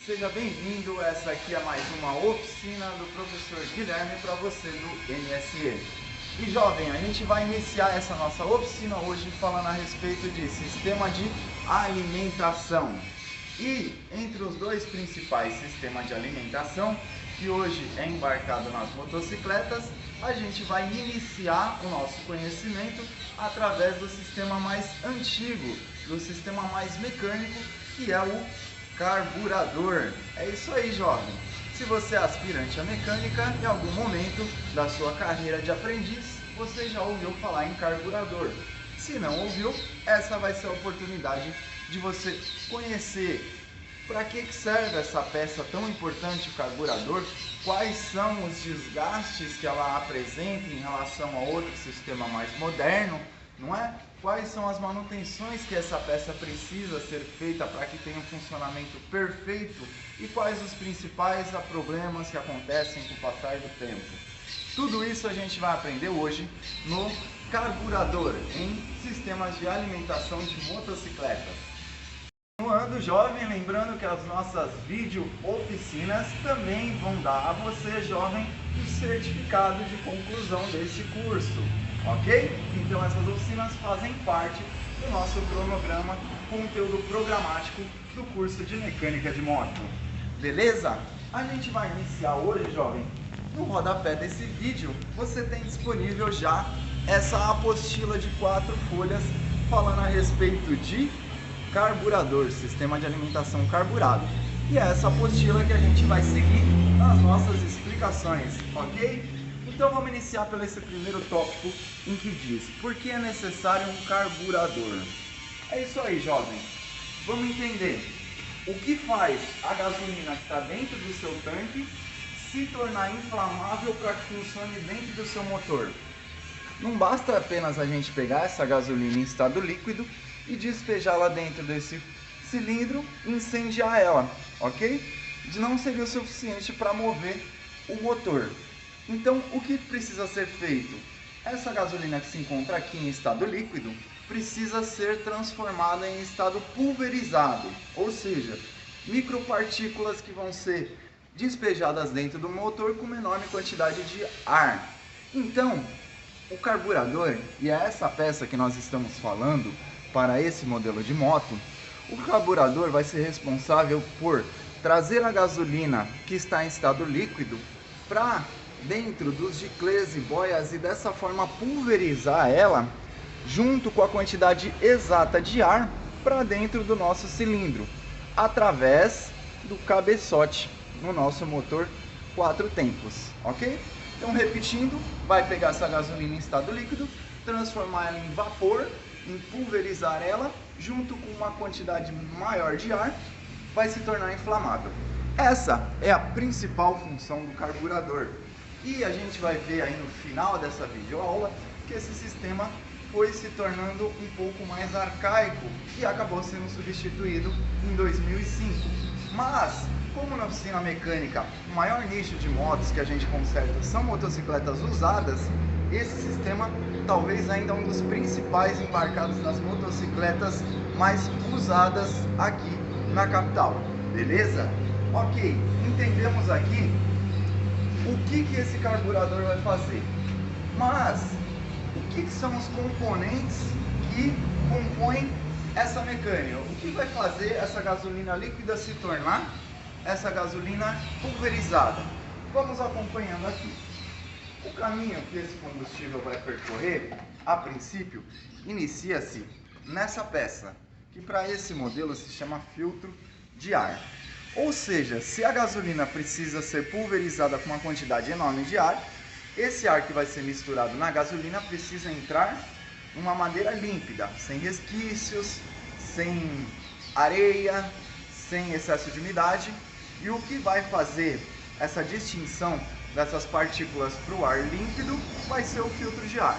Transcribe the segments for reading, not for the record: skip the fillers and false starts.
Seja bem-vindo, essa aqui é mais uma oficina do professor Guilherme para você do NSE. E jovem, a gente vai iniciar essa nossa oficina hoje falando a respeito de sistema de alimentação. E entre os dois principais sistemas de alimentação, que hoje é embarcado nas motocicletas, a gente vai iniciar o nosso conhecimento através do sistema mais antigo, do sistema mais mecânico, que é o carburador. É isso aí, jovem. Se você é aspirante à mecânica, em algum momento da sua carreira de aprendiz, você já ouviu falar em carburador. Se não ouviu, essa vai ser a oportunidade de você conhecer para que serve essa peça tão importante, o carburador, quais são os desgastes que ela apresenta em relação a outro sistema mais moderno, não é? Quais são as manutenções que essa peça precisa ser feita para que tenha um funcionamento perfeito e quais os principais problemas que acontecem com o passar do tempo. Tudo isso a gente vai aprender hoje no carburador, em sistemas de alimentação de motocicletas. Continuando, jovem, lembrando que as nossas vídeo oficinas também vão dar a você, jovem, o certificado de conclusão deste curso, ok? Então essas oficinas fazem parte do nosso cronograma, conteúdo programático do curso de mecânica de moto. Beleza? A gente vai iniciar hoje, jovem. No rodapé desse vídeo, você tem disponível já essa apostila de 4 folhas falando a respeito de carburador, sistema de alimentação carburado. E é essa apostila que a gente vai seguir nas nossas explicações, ok? Então vamos iniciar pelo esse primeiro tópico em que diz: por que é necessário um carburador? É isso aí, jovem. Vamos entender o que faz a gasolina que está dentro do seu tanque se tornar inflamável para que funcione dentro do seu motor. Não basta apenas a gente pegar essa gasolina em estado líquido e despejá-la dentro desse cilindro e incendiar ela, ok? Não seria o suficiente para mover o motor. Então, o que precisa ser feito? Essa gasolina que se encontra aqui em estado líquido precisa ser transformada em estado pulverizado, ou seja, micropartículas que vão ser despejadas dentro do motor com uma enorme quantidade de ar. Então, o carburador, e é essa peça que nós estamos falando para esse modelo de moto, o carburador vai ser responsável por trazer a gasolina que está em estado líquido para dentro dos giclês e boias e dessa forma pulverizar ela junto com a quantidade exata de ar para dentro do nosso cilindro, através do cabeçote no nosso motor 4 tempos, ok? Então, repetindo, vai pegar essa gasolina em estado líquido, transformar ela em vapor, em pulverizar ela, junto com uma quantidade maior de ar, vai se tornar inflamável. Essa é a principal função do carburador. E a gente vai ver aí no final dessa videoaula que esse sistema foi se tornando um pouco mais arcaico e acabou sendo substituído em 2005. Mas, como na oficina mecânica, o maior nicho de motos que a gente conserta são motocicletas usadas, esse sistema talvez ainda um dos principais embarcados nas motocicletas mais usadas aqui na capital. Beleza? Ok, entendemos aqui o que esse carburador vai fazer. Mas, o que são os componentes que compõem essa mecânica? O que vai fazer essa gasolina líquida se tornar essa gasolina pulverizada? Vamos acompanhando aqui. O caminho que esse combustível vai percorrer, a princípio, inicia-se nessa peça, que para esse modelo se chama filtro de ar. Ou seja, se a gasolina precisa ser pulverizada com uma quantidade enorme de ar, esse ar que vai ser misturado na gasolina precisa entrar numa maneira límpida, sem resquícios, sem areia, sem excesso de umidade. E o que vai fazer essa distinção dessas partículas para o ar límpido vai ser o filtro de ar.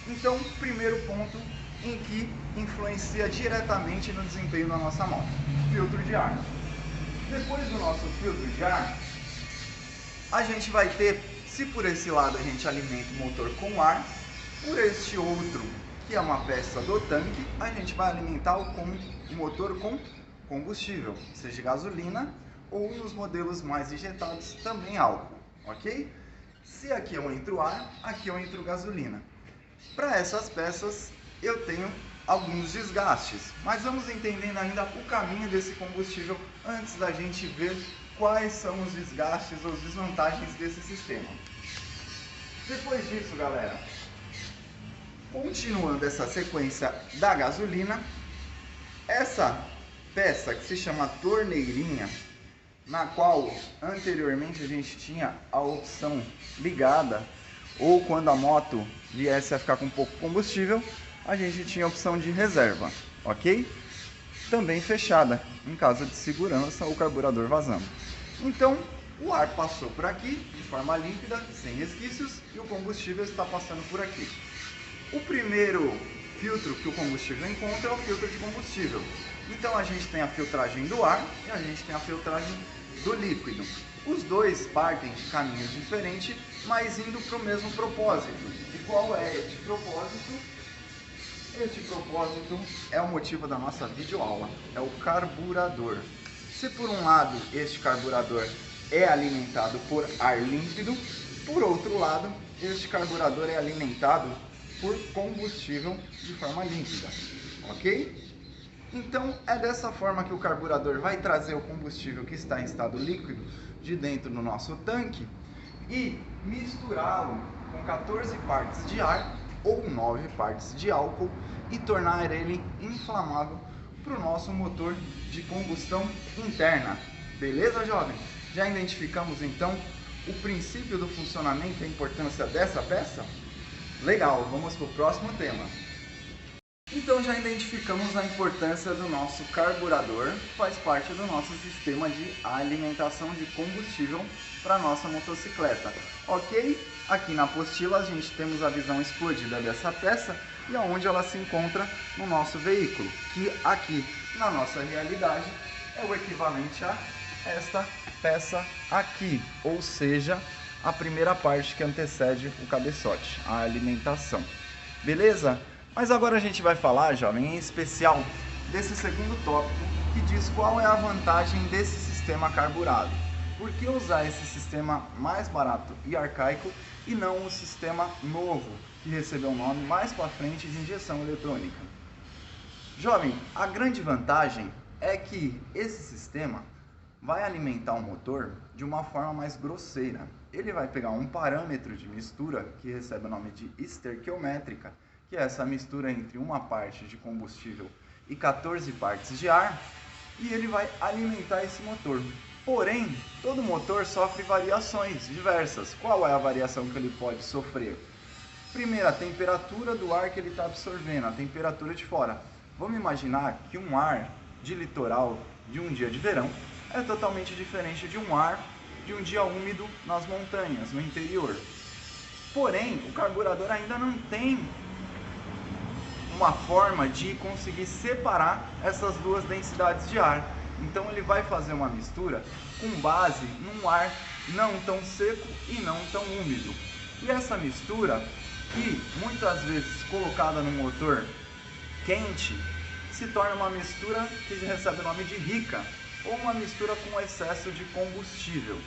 Então, primeiro ponto em que influencia diretamente no desempenho da nossa moto, filtro de ar. Depois do nosso filtro de ar, a gente vai ter, se por esse lado a gente alimenta o motor com ar, por este outro, que é uma peça do tanque, a gente vai alimentar o motor com combustível, seja gasolina ou nos modelos mais injetados também álcool, ok? Se aqui eu entro ar, aqui eu entro gasolina. Para essas peças eu tenho alguns desgastes, mas vamos entendendo ainda o caminho desse combustível antes da gente ver quais são os desgastes ou as desvantagens desse sistema. Depois disso, galera, continuando essa sequência da gasolina, essa peça que se chama torneirinha, na qual anteriormente a gente tinha a opção ligada, ou quando a moto viesse a ficar com pouco combustível, a gente tinha a opção de reserva, ok? Também fechada, em caso de segurança ou carburador vazando. Então, o ar passou por aqui de forma límpida, sem resquícios, e o combustível está passando por aqui. O primeiro filtro que o combustível encontra é o filtro de combustível. Então a gente tem a filtragem do ar e a gente tem a filtragem do líquido. Os dois partem de caminhos diferentes, mas indo para o mesmo propósito. E qual é este propósito? Este propósito é o motivo da nossa videoaula, é o carburador. Se por um lado este carburador é alimentado por ar líquido, por outro lado este carburador é alimentado por combustível de forma líquida, ok? Então é dessa forma que o carburador vai trazer o combustível que está em estado líquido de dentro do nosso tanque e misturá-lo com 14 partes de ar ou 9 partes de álcool e tornar ele inflamável para o nosso motor de combustão interna. Beleza, jovem? Já identificamos então o princípio do funcionamento e a importância dessa peça? Legal, vamos para o próximo tema. Então já identificamos a importância do nosso carburador, que faz parte do nosso sistema de alimentação de combustível para a nossa motocicleta. Ok? Aqui na apostila a gente temos a visão explodida dessa peça e aonde ela se encontra no nosso veículo, que aqui na nossa realidade é o equivalente a esta peça aqui, ou seja, a primeira parte que antecede o cabeçote, a alimentação. Beleza? Mas agora a gente vai falar, jovem, em especial desse segundo tópico, que diz qual é a vantagem desse sistema carburado. Por que usar esse sistema mais barato e arcaico e não o sistema novo, que recebeu o nome mais para frente de injeção eletrônica? Jovem, a grande vantagem é que esse sistema vai alimentar o motor de uma forma mais grosseira. Ele vai pegar um parâmetro de mistura que recebe o nome de esterquiométrica, que é essa mistura entre uma parte de combustível e 14 partes de ar, e ele vai alimentar esse motor. Porém, todo motor sofre variações diversas. Qual é a variação que ele pode sofrer? Primeiro, a temperatura do ar que ele está absorvendo, a temperatura de fora. Vamos imaginar que um ar de litoral de um dia de verão é totalmente diferente de um ar de um dia úmido nas montanhas, no interior. Porém, o carburador ainda não tem uma forma de conseguir separar essas duas densidades de ar. Então ele vai fazer uma mistura com base num ar não tão seco e não tão úmido. E essa mistura, que muitas vezes colocada no motor quente, se torna uma mistura que recebe o nome de rica, ou uma mistura com excesso de combustível.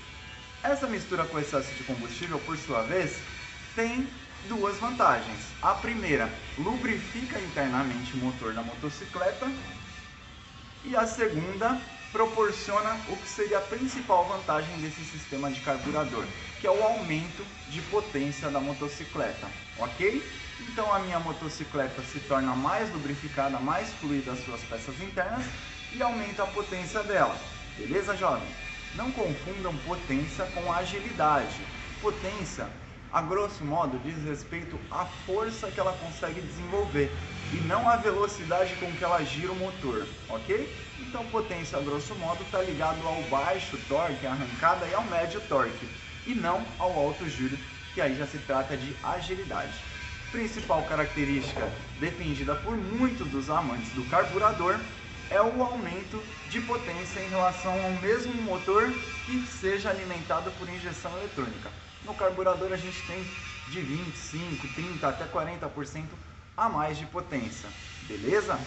Essa mistura com excesso de combustível, por sua vez, tem duas vantagens. A primeira, lubrifica internamente o motor da motocicleta, e a segunda, proporciona o que seria a principal vantagem desse sistema de carburador, que é o aumento de potência da motocicleta, ok? Então a minha motocicleta se torna mais lubrificada, mais fluida as suas peças internas e aumenta a potência dela. Beleza, jovem? Não confundam potência com agilidade. Potência, a grosso modo, diz respeito à força que ela consegue desenvolver e não à velocidade com que ela gira o motor, ok? Então potência, a grosso modo, está ligado ao baixo torque, à arrancada, e ao médio torque, e não ao alto giro, que aí já se trata de agilidade. Principal característica defendida por muitos dos amantes do carburador é o aumento de potência em relação ao mesmo motor que seja alimentado por injeção eletrônica. No carburador a gente tem de 25, 30 até 40% a mais de potência, beleza?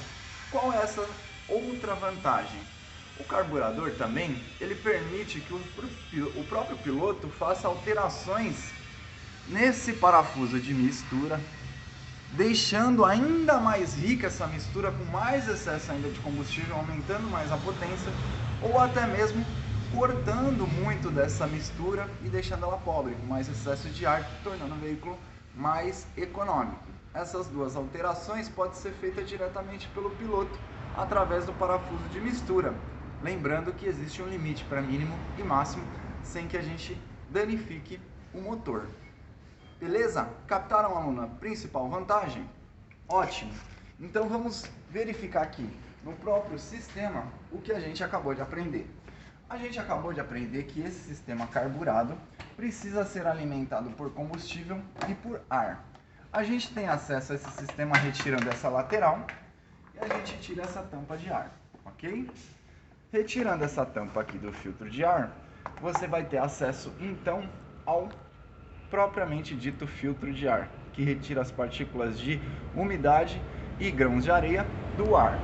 Qual é essa outra vantagem? O carburador também, ele permite que o próprio piloto faça alterações nesse parafuso de mistura, deixando ainda mais rica essa mistura, com mais excesso ainda de combustível, aumentando mais a potência, ou até mesmo cortando muito dessa mistura e deixando ela pobre, com mais excesso de ar, tornando o veículo mais econômico. Essas duas alterações podem ser feitas diretamente pelo piloto, através do parafuso de mistura. Lembrando que existe um limite para mínimo e máximo, sem que a gente danifique o motor. Beleza? Captaram, aluna, a principal vantagem? Ótimo! Então vamos verificar aqui no próprio sistema o que a gente acabou de aprender. A gente acabou de aprender que esse sistema carburado precisa ser alimentado por combustível e por ar. A gente tem acesso a esse sistema retirando essa lateral e a gente tira essa tampa de ar, ok? Retirando essa tampa aqui do filtro de ar, você vai ter acesso então ao propriamente dito filtro de ar, que retira as partículas de umidade e grãos de areia do ar.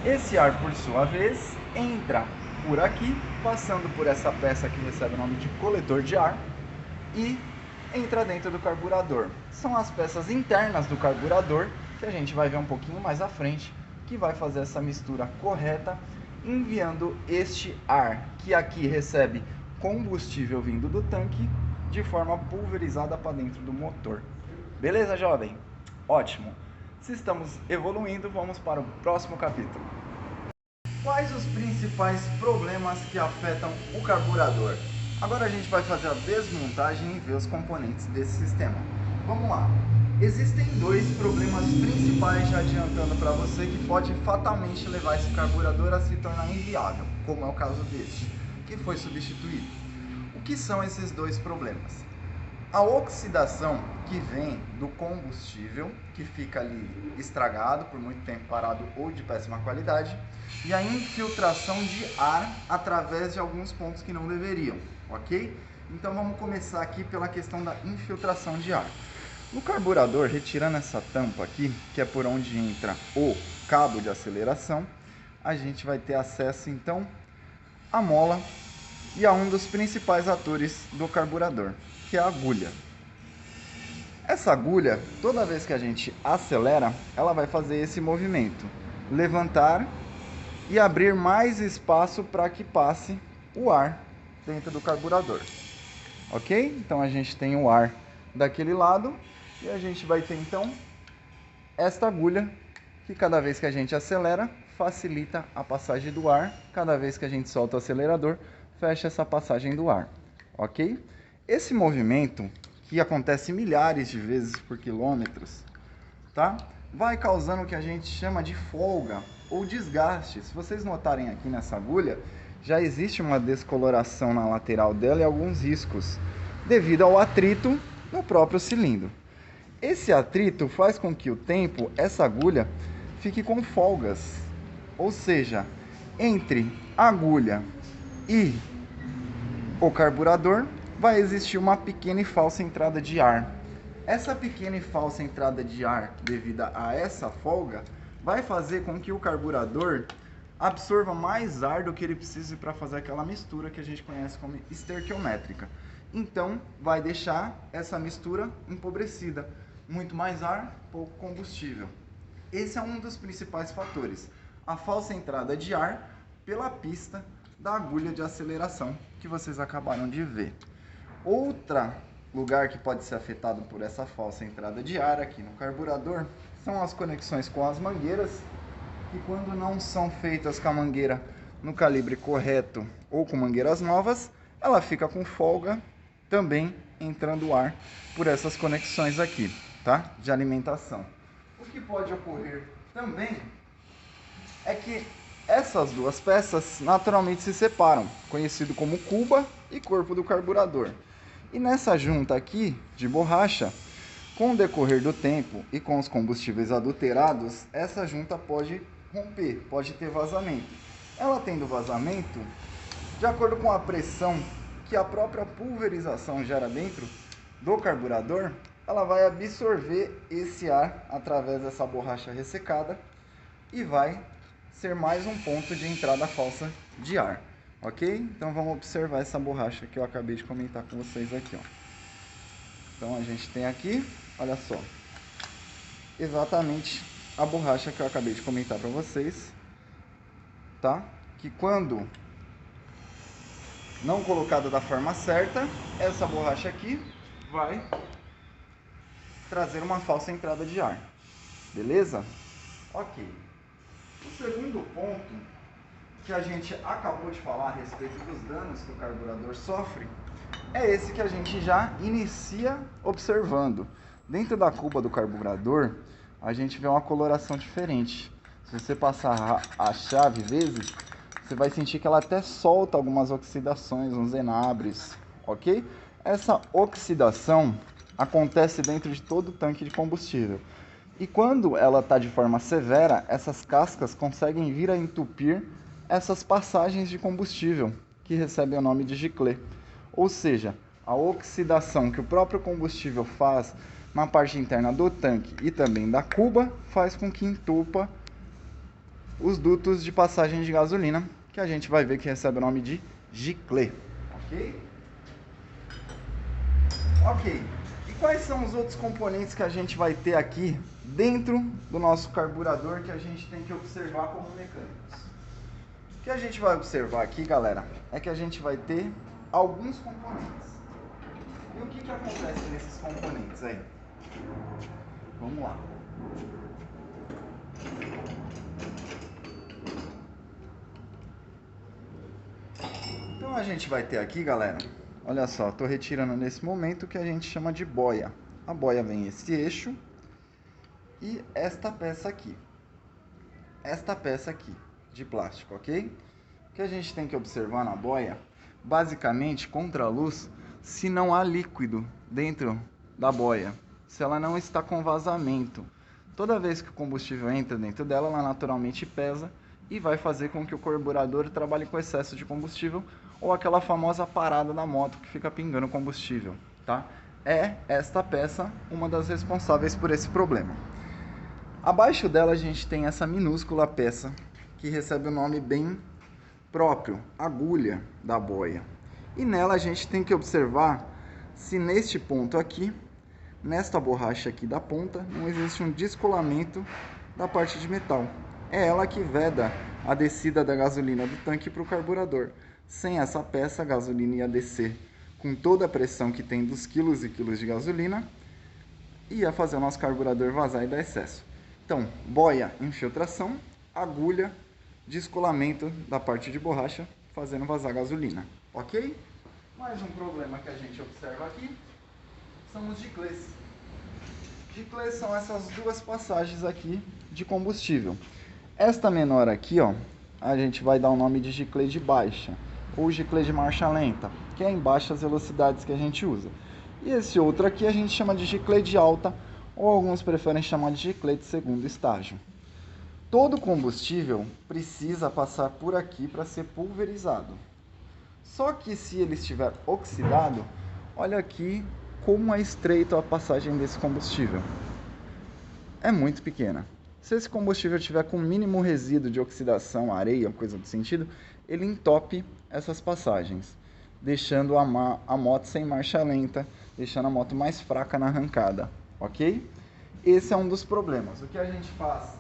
Esse ar, por sua vez, entra por aqui, passando por essa peça que recebe o nome de coletor de ar e entra dentro do carburador. São as peças internas do carburador, que a gente vai ver um pouquinho mais à frente, que vai fazer essa mistura correta, enviando este ar, que aqui recebe combustível vindo do tanque, de forma pulverizada para dentro do motor. Beleza, jovem? Ótimo! Se estamos evoluindo, vamos para o próximo capítulo. Quais os principais problemas que afetam o carburador? Agora a gente vai fazer a desmontagem e ver os componentes desse sistema. Vamos lá! Existem dois problemas principais, já adiantando para você, que pode fatalmente levar esse carburador a se tornar inviável, como é o caso deste, que foi substituído. O que são esses dois problemas? A oxidação que vem do combustível, que fica ali estragado por muito tempo parado ou de péssima qualidade, e a infiltração de ar através de alguns pontos que não deveriam, ok? Então vamos começar aqui pela questão da infiltração de ar. No carburador, retirando essa tampa aqui, que é por onde entra o cabo de aceleração, a gente vai ter acesso então à mola e a um dos principais atores do carburador, que é a agulha. Essa agulha, toda vez que a gente acelera, ela vai fazer esse movimento, levantar e abrir mais espaço para que passe o ar dentro do carburador, ok? Então a gente tem o ar daquele lado e a gente vai ter então esta agulha que cada vez que a gente acelera, facilita a passagem do ar, cada vez que a gente solta o acelerador, fecha essa passagem do ar, ok? Esse movimento, que acontece milhares de vezes por quilômetros, tá? Vai causando o que a gente chama de folga ou desgaste. Se vocês notarem aqui nessa agulha, já existe uma descoloração na lateral dela e alguns riscos, devido ao atrito no próprio cilindro. Esse atrito faz com que o tempo, essa agulha, fique com folgas, ou seja, entre a agulha e o carburador vai existir uma pequena e falsa entrada de ar. Essa pequena e falsa entrada de ar, devido a essa folga, vai fazer com que o carburador absorva mais ar do que ele precise para fazer aquela mistura que a gente conhece como estequiométrica. Então, vai deixar essa mistura empobrecida. Muito mais ar, pouco combustível. Esse é um dos principais fatores. A falsa entrada de ar pela pista da agulha de aceleração que vocês acabaram de ver. Outro lugar que pode ser afetado por essa falsa entrada de ar aqui no carburador são as conexões com as mangueiras, que quando não são feitas com a mangueira no calibre correto ou com mangueiras novas, ela fica com folga também entrando ar por essas conexões aqui, tá? De alimentação. O que pode ocorrer também é que essas duas peças naturalmente se separam, conhecido como cuba e corpo do carburador. E nessa junta aqui de borracha, com o decorrer do tempo e com os combustíveis adulterados, essa junta pode romper, pode ter vazamento. Ela tendo vazamento, de acordo com a pressão que a própria pulverização gera dentro do carburador, ela vai absorver esse ar através dessa borracha ressecada e vai ser mais um ponto de entrada falsa de ar, ok? Então vamos observar essa borracha que eu acabei de comentar com vocês aqui, ó. Então a gente tem aqui, olha só, exatamente a borracha que eu acabei de comentar para vocês, tá? Que quando não colocada da forma certa, essa borracha aqui vai trazer uma falsa entrada de ar, beleza? Ok. O segundo ponto que a gente acabou de falar a respeito dos danos que o carburador sofre é esse que a gente já inicia observando. Dentro da cuba do carburador, a gente vê uma coloração diferente. Se você passar a chave vezes, você vai sentir que ela até solta algumas oxidações, uns enabres, ok? Essa oxidação acontece dentro de todo o tanque de combustível. E quando ela está de forma severa, essas cascas conseguem vir a entupir essas passagens de combustível, que recebem o nome de giclê. Ou seja, a oxidação que o próprio combustível faz na parte interna do tanque e também da cuba faz com que entupa os dutos de passagem de gasolina, que a gente vai ver que recebe o nome de giclê, ok? Ok, e quais são os outros componentes que a gente vai ter aqui dentro do nosso carburador que a gente tem que observar como mecânicos? O que a gente vai observar aqui, galera, é que a gente vai ter alguns componentes. E o que acontece nesses componentes aí? Vamos lá. Então a gente vai ter aqui, galera, olha só, estou retirando nesse momento o que a gente chama de boia. A boia vem esse eixo e esta peça aqui. Esta peça aqui, de plástico, ok? O que a gente tem que observar na boia, basicamente, contra a luz, se não há líquido dentro da boia, se ela não está com vazamento. Toda vez que o combustível entra dentro dela, ela naturalmente pesa e vai fazer com que o carburador trabalhe com excesso de combustível ou aquela famosa parada da moto que fica pingando combustível, tá? É esta peça uma das responsáveis por esse problema. Abaixo dela a gente tem essa minúscula peça que recebe o nome bem próprio, agulha da boia. E nela a gente tem que observar se neste ponto aqui, nesta borracha aqui da ponta, não existe um descolamento da parte de metal. É ela que veda a descida da gasolina do tanque para o carburador. Sem essa peça, a gasolina ia descer com toda a pressão que tem dos quilos e quilos de gasolina e ia fazer o nosso carburador vazar e dar excesso. Então, boia, infiltração, agulha, descolamento da parte de borracha, fazendo vazar gasolina, ok? Mais um problema que a gente observa aqui são os giclês. Giclês são essas duas passagens aqui de combustível. Esta menor aqui, ó, a gente vai dar o nome de giclê de baixa ou giclê de marcha lenta, que é em baixas velocidades que a gente usa. E esse outro aqui a gente chama de giclê de alta, ou alguns preferem chamar de giclê de segundo estágio. Todo combustível precisa passar por aqui para ser pulverizado. Só que se ele estiver oxidado, olha aqui como é estreita a passagem desse combustível. É muito pequena. Se esse combustível tiver com mínimo resíduo de oxidação, areia, coisa do sentido, ele entope essas passagens, deixando a moto sem marcha lenta, deixando a moto mais fraca na arrancada, ok? Esse é um dos problemas. O que a gente faz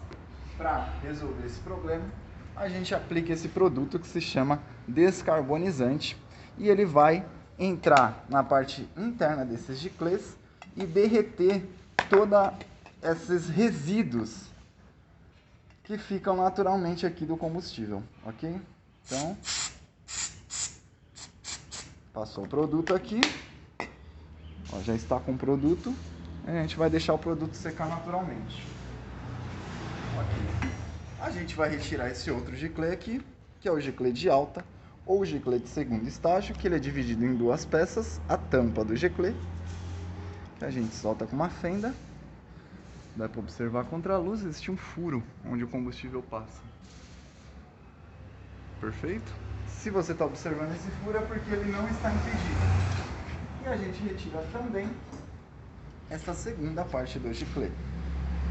para resolver esse problema? A gente aplica esse produto que se chama descarbonizante e ele vai entrar na parte interna desses giclês e derreter todos esses resíduos que ficam naturalmente aqui do combustível, ok? Então, passou o produto aqui, ó, já está com o produto, a gente vai deixar o produto secar naturalmente. Ok. A gente vai retirar esse outro giclê aqui, que é o giclê de alta ou giclê de segundo estágio, que ele é dividido em duas peças, a tampa do giclê, que a gente solta com uma fenda. Dá para observar contra a luz, existe um furo onde o combustível passa. Perfeito? Se você está observando esse furo é porque ele não está impedido. E a gente retira também essa segunda parte do giclê,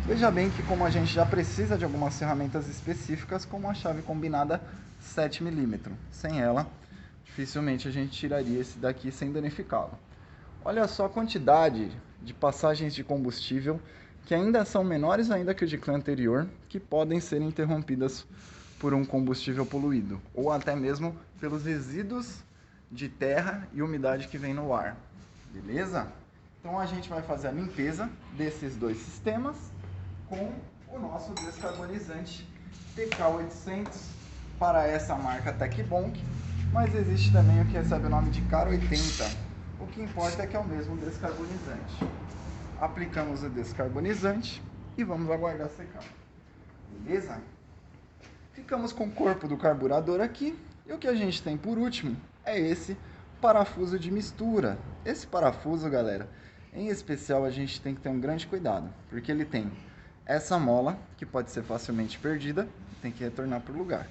Veja bem que como a gente já precisa de algumas ferramentas específicas, como a chave combinada 7mm, sem ela, dificilmente a gente tiraria esse daqui sem danificá-lo. Olha só a quantidade de passagens de combustível que ainda são menores ainda que o de clã anterior, que podem ser interrompidas por um combustível poluído, ou até mesmo pelos resíduos de terra e umidade que vem no ar. Beleza? Então a gente vai fazer a limpeza desses dois sistemas com o nosso descarbonizante TK800 para essa marca Tecbonk, mas existe também o que recebe o nome de Car 80. O que importa é que é o mesmo descarbonizante. Aplicamos o descarbonizante e vamos aguardar secar. Beleza? Ficamos com o corpo do carburador aqui. E o que a gente tem por último é esse parafuso de mistura. Esse parafuso, galera, em especial a gente tem que ter um grande cuidado, porque ele tem essa mola que pode ser facilmente perdida, tem que retornar para o lugar.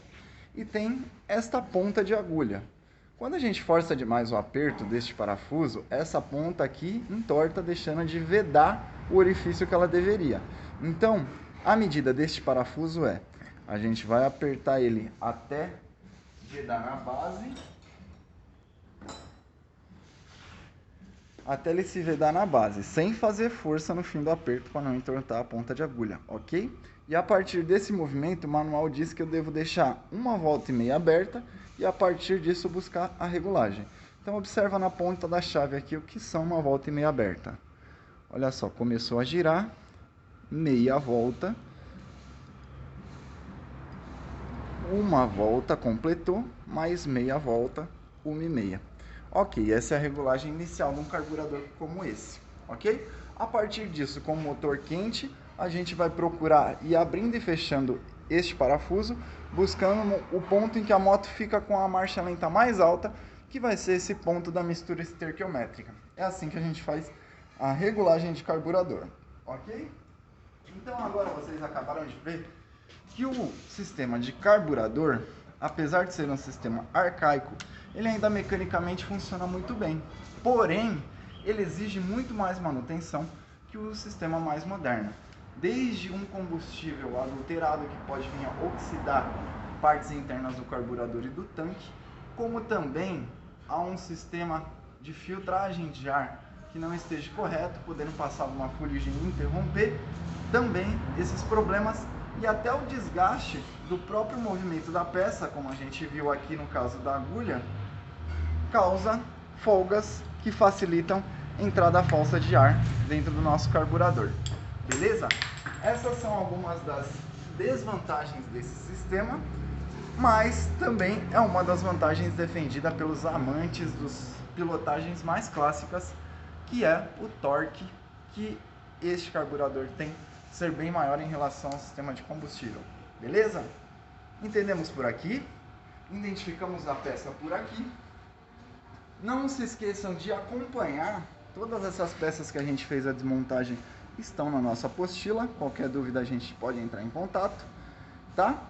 E tem esta ponta de agulha. Quando a gente força demais o aperto deste parafuso, essa ponta aqui entorta, deixando de vedar o orifício que ela deveria. Então, a medida deste parafuso é: a gente vai apertar ele até vedar na base, até ele se vedar na base, sem fazer força no fim do aperto para não entortar a ponta de agulha, ok? E a partir desse movimento, o manual diz que eu devo deixar 1,5 voltas aberta e a partir disso buscar a regulagem. Então observa na ponta da chave aqui o que são 1,5 voltas aberta. Olha só, começou a girar, meia volta, 1 volta completou, mais meia volta, 1,5. Ok, essa é a regulagem inicial de um carburador como esse, ok? A partir disso, com o motor quente, a gente vai procurar ir abrindo e fechando este parafuso, buscando o ponto em que a moto fica com a marcha lenta mais alta, que vai ser esse ponto da mistura esterquiométrica. É assim que a gente faz a regulagem de carburador, ok? Então agora vocês acabaram de ver que o sistema de carburador, apesar de ser um sistema arcaico, ele ainda mecanicamente funciona muito bem. Porém, ele exige muito mais manutenção que o sistema mais moderno. Desde um combustível adulterado que pode vir a oxidar partes internas do carburador e do tanque, como também a um sistema de filtragem de ar que não esteja correto, podendo passar uma fuligem e interromper também esses problemas, e até o desgaste do próprio movimento da peça, como a gente viu aqui no caso da agulha, causa folgas que facilitam a entrada falsa de ar dentro do nosso carburador. Beleza? Essas são algumas das desvantagens desse sistema, mas também é uma das vantagens defendida pelos amantes dos pilotagens mais clássicas, que é o torque que este carburador tem ser bem maior em relação ao sistema de combustível. Beleza? Entendemos por aqui, identificamos a peça por aqui. Não se esqueçam de acompanhar todas essas peças que a gente fez a desmontagem, estão na nossa apostila. Qualquer dúvida a gente pode entrar em contato, tá?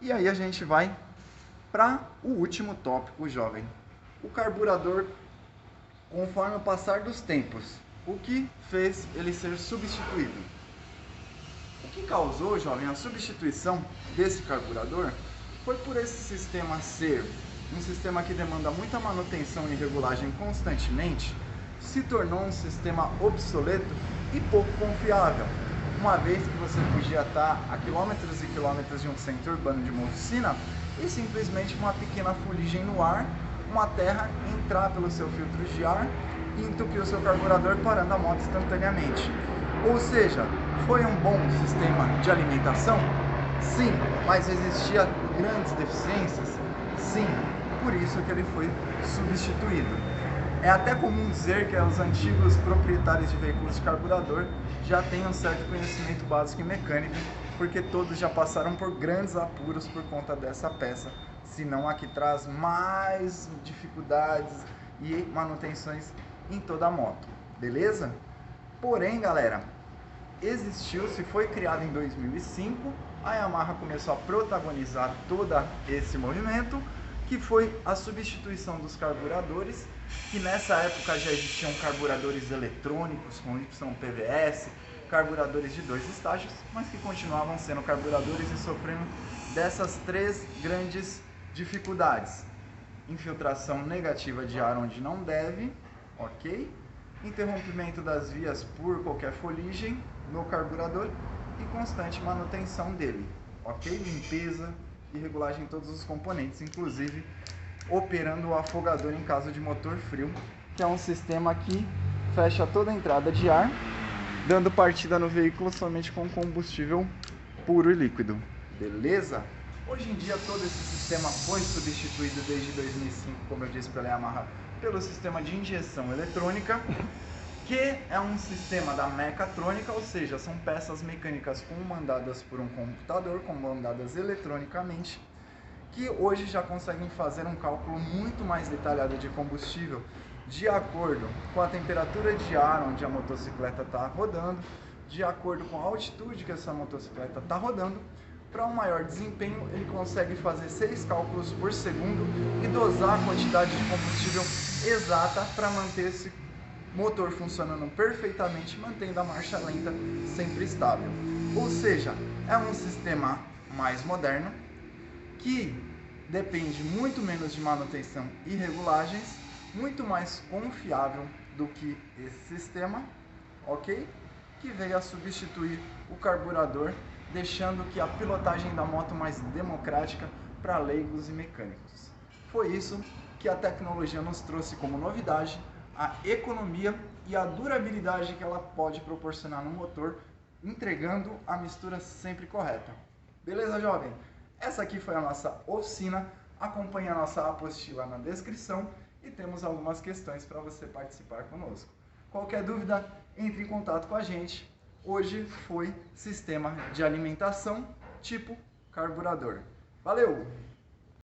E aí a gente vai para o último tópico, jovem. O carburador, conforme o passar dos tempos, o que fez ele ser substituído? O que causou, jovem, a substituição desse carburador foi por esse sistema ser um sistema que demanda muita manutenção e regulagem constantemente, se tornou um sistema obsoleto e pouco confiável, uma vez que você podia estar a quilômetros e quilômetros de um centro urbano de uma oficina e simplesmente uma pequena fuligem no ar, uma terra entrar pelo seu filtro de ar e entupir o seu carburador, parando a moto instantaneamente. Ou seja, foi um bom sistema de alimentação? Sim, mas existia grandes deficiências? Sim, por isso que ele foi substituído. É até comum dizer que os antigos proprietários de veículos de carburador já têm um certo conhecimento básico em mecânica, porque todos já passaram por grandes apuros por conta dessa peça, senão a que traz mais dificuldades e manutenções em toda a moto, beleza? Porém, galera, se foi criado em 2005, a Yamaha começou a protagonizar todo esse movimento, que foi a substituição dos carburadores, que nessa época já existiam carburadores eletrônicos com YPVS, carburadores de 2 estágios, mas que continuavam sendo carburadores e sofrendo dessas 3 grandes dificuldades: infiltração negativa de ar onde não deve, ok? Interrompimento das vias por qualquer fuligem no carburador e constante manutenção dele, ok? Limpeza e regulagem de todos os componentes, inclusive operando o afogador em caso de motor frio, que é um sistema que fecha toda a entrada de ar, dando partida no veículo somente com combustível puro e líquido. Beleza? Hoje em dia todo esse sistema foi substituído desde 2005, como eu disse, pela Yamaha, pelo sistema de injeção eletrônica, que é um sistema da mecatrônica, ou seja, são peças mecânicas comandadas por um computador, comandadas eletronicamente, que hoje já conseguem fazer um cálculo muito mais detalhado de combustível, de acordo com a temperatura de ar onde a motocicleta está rodando, de acordo com a altitude que essa motocicleta está rodando. Para um maior desempenho, ele consegue fazer 6 cálculos por segundo e dosar a quantidade de combustível exata para manter esse motor funcionando perfeitamente, mantendo a marcha lenta sempre estável. Ou seja, é um sistema mais moderno, que depende muito menos de manutenção e regulagens, muito mais confiável do que esse sistema, ok? Que veio a substituir o carburador, deixando que a pilotagem da moto mais democrática para leigos e mecânicos. Foi isso que a tecnologia nos trouxe como novidade, a economia e a durabilidade que ela pode proporcionar no motor, entregando a mistura sempre correta. Beleza, jovem? Essa aqui foi a nossa oficina. Acompanhe a nossa apostila na descrição e temos algumas questões para você participar conosco. Qualquer dúvida, entre em contato com a gente. Hoje foi sistema de alimentação tipo carburador. Valeu!